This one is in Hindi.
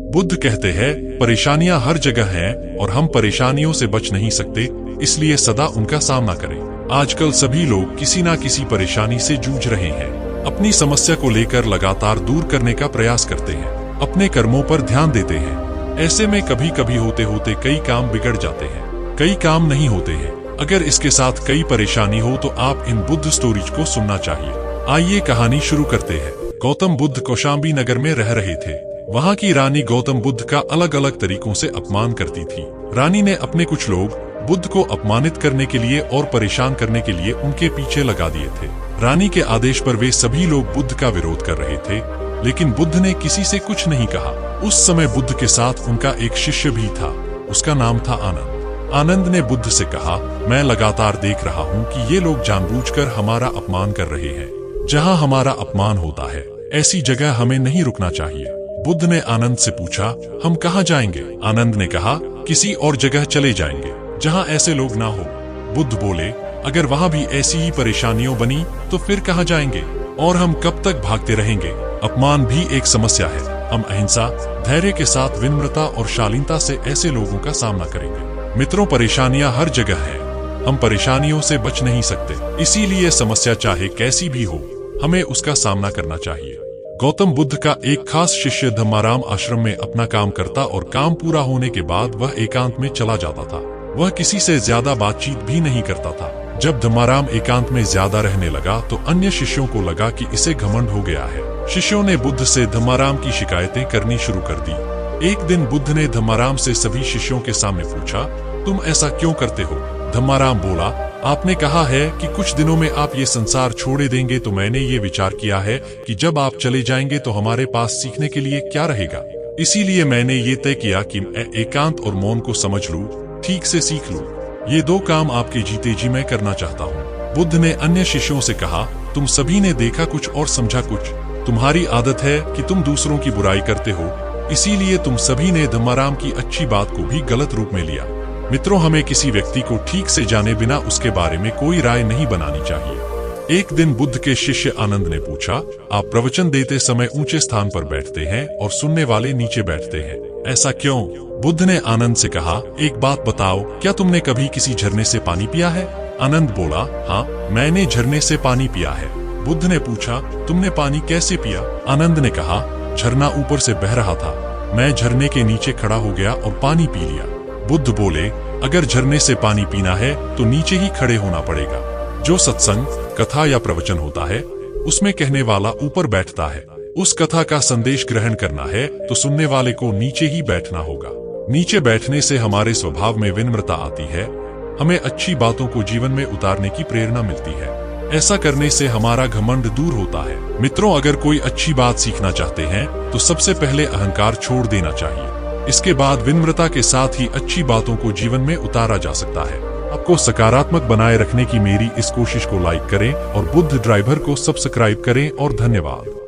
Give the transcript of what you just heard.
बुद्ध कहते हैं, परेशानियां हर जगह हैं और हम परेशानियों से बच नहीं सकते, इसलिए सदा उनका सामना करें। आजकल सभी लोग किसी ना किसी परेशानी से जूझ रहे हैं। अपनी समस्या को लेकर लगातार दूर करने का प्रयास करते हैं, अपने कर्मों पर ध्यान देते हैं। ऐसे में कभी कभी होते होते कई काम बिगड़ जाते हैं, कई काम नहीं होते हैं। अगर इसके साथ कई परेशानी हो तो आप इन बुद्ध स्टोरीज को सुनना चाहिए। आइए कहानी शुरू करते हैं। गौतम बुद्ध कौशाम्बी नगर में रह रहे थे। वहाँ की रानी गौतम बुद्ध का अलग अलग तरीकों से अपमान करती थी। रानी ने अपने कुछ लोग बुद्ध को अपमानित करने के लिए और परेशान करने के लिए उनके पीछे लगा दिए थे। रानी के आदेश पर वे सभी लोग बुद्ध का विरोध कर रहे थे, लेकिन बुद्ध ने किसी से कुछ नहीं कहा। उस समय बुद्ध के साथ उनका एक शिष्य भी था, उसका नाम था आनंद। आनंद ने बुद्ध से कहा, मैं लगातार देख रहा हूँ कि ये लोग जानबूझकर हमारा अपमान कर रहे हैं। जहाँ हमारा अपमान होता है, ऐसी जगह हमें नहीं रुकना चाहिए। बुद्ध ने आनंद से पूछा, हम कहाँ जाएंगे? आनंद ने कहा, किसी और जगह चले जाएंगे जहाँ ऐसे लोग ना हो। बुद्ध बोले, अगर वहाँ भी ऐसी ही परेशानियां बनी तो फिर कहाँ जाएंगे और हम कब तक भागते रहेंगे? अपमान भी एक समस्या है। हम अहिंसा, धैर्य के साथ विनम्रता और शालीनता से ऐसे लोगों का सामना करेंगे। मित्रों, परेशानियां हर जगह है, हम परेशानियों से बच नहीं सकते। इसीलिए समस्या चाहे कैसी भी हो, हमें उसका सामना करना चाहिए। गौतम बुद्ध का एक खास शिष्य धम्माराम आश्रम में अपना काम करता और काम पूरा होने के बाद वह एकांत में चला जाता था। वह किसी से ज्यादा बातचीत भी नहीं करता था। जब धम्माराम एकांत में ज्यादा रहने लगा तो अन्य शिष्यों को लगा कि इसे घमंड हो गया है। शिष्यों ने बुद्ध से धम्माराम की शिकायतें करनी शुरू कर दी। एक दिन बुद्ध ने धम्माराम से सभी शिष्यों के सामने पूछा, तुम ऐसा क्यों करते हो? धम्माराम बोला, आपने कहा है कि कुछ दिनों में आप ये संसार छोड़ देंगे, तो मैंने ये विचार किया है कि जब आप चले जाएंगे तो हमारे पास सीखने के लिए क्या रहेगा। इसीलिए मैंने ये तय किया कि मैं एकांत और मौन को समझ लूं, ठीक से सीख लूं। ये दो काम आपके जीते जी मैं करना चाहता हूँ। बुद्ध ने अन्य शिष्यों से कहा, तुम सभी ने देखा कुछ और समझा कुछ। तुम्हारी आदत है कि तुम दूसरों की बुराई करते हो, इसीलिए तुम सभी ने धम्माराम की अच्छी बात को भी गलत रूप में लिया। मित्रों, हमें किसी व्यक्ति को ठीक से जाने बिना उसके बारे में कोई राय नहीं बनानी चाहिए। एक दिन बुद्ध के शिष्य आनंद ने पूछा, आप प्रवचन देते समय ऊंचे स्थान पर बैठते हैं और सुनने वाले नीचे बैठते हैं, ऐसा क्यों? बुद्ध ने आनंद से कहा, एक बात बताओ, क्या तुमने कभी किसी झरने से पानी पिया है? आनंद बोला, हाँ, मैंने झरने से पानी पिया है। बुद्ध ने पूछा, तुमने पानी कैसे पिया? आनंद ने कहा, झरना ऊपर से बह रहा था, मैं झरने के नीचे खड़ा हो गया और पानी पी लिया। बुद्ध बोले, अगर झरने से पानी पीना है तो नीचे ही खड़े होना पड़ेगा। जो सत्संग, कथा या प्रवचन होता है, उसमें कहने वाला ऊपर बैठता है। उस कथा का संदेश ग्रहण करना है तो सुनने वाले को नीचे ही बैठना होगा। नीचे बैठने से हमारे स्वभाव में विनम्रता आती है, हमें अच्छी बातों को जीवन में उतारने की प्रेरणा मिलती है। ऐसा करने से हमारा घमंड दूर होता है। मित्रों, अगर कोई अच्छी बात सीखना चाहते हैं तो सबसे पहले अहंकार छोड़ देना चाहिए। इसके बाद विनम्रता के साथ ही अच्छी बातों को जीवन में उतारा जा सकता है। आपको सकारात्मक बनाए रखने की मेरी इस कोशिश को लाइक करें और बुद्ध ड्राइवर को सब्सक्राइब करें और धन्यवाद।